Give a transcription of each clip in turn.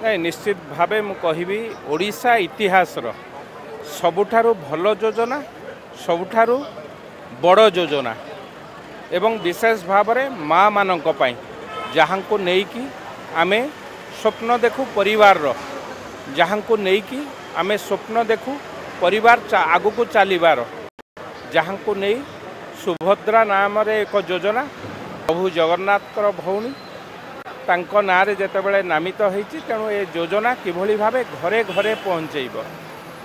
नहीं निश्चित भावे मु कहिबी ओडिशा इतिहास सबुठारु भल योजना सबुठारु बड़ योजना एवं विशेष भाव में माँ मानक पई जहाँ को नेकी आमे स्वप्न देखु परिवार जहाँ को नेकी आमे स्वप्न देखु परिवार आगु को चलिबार जहाँ को नहीं सुभद्रा नाम रे एक योजना प्रभु जगन्नाथ भौणी तांको नारे जेतेबेले नामित होईची तेणु ए योजना किभली भावे घरे घरे पहुँचेब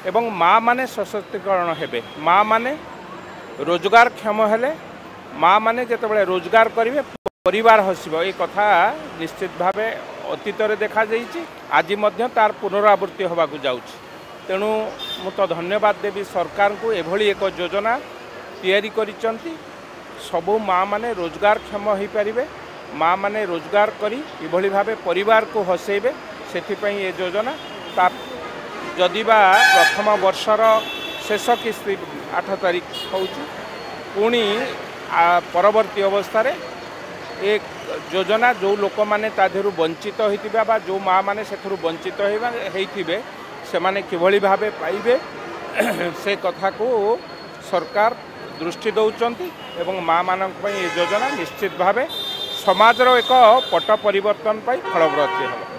एवं माँ माने सशक्तिकरण हेबे माँ माने रोजगार क्षम हेले माँ माने जेतेबेले रोजगार करिवे परिवार हसिबो ए कथा निश्चित भावे अतीत रे देखा जाईची आज मध्य तार पुनरावृत्ति होबाकू जाउची तेणु मु तो धन्यवाद देवी सरकार को एभली एक योजना तैयारी करिसंती सबु माँ माने रोजगार क्षम हो पारिबे माँ माने रोजगार करी इभली भावे परिवार को हसेबे सेथिपई ये योजना ता जदिबा प्रथम वर्षर शेष किस्ती 8 तारिख होउची पुणी परवर्ती अवस्था रे एक योजना जो लोक माने ताधेरु वंचित होइतिबा बा जो माँ माने सेथुरु वंचित होइथिबे से माने किभली भावे पाइबे से कथा को सरकार दृष्टि दौचंती एवं माँ मानक पई ये योजना निश्चित भावे समाजर एक पट परिवर्तन फलप्रद हो।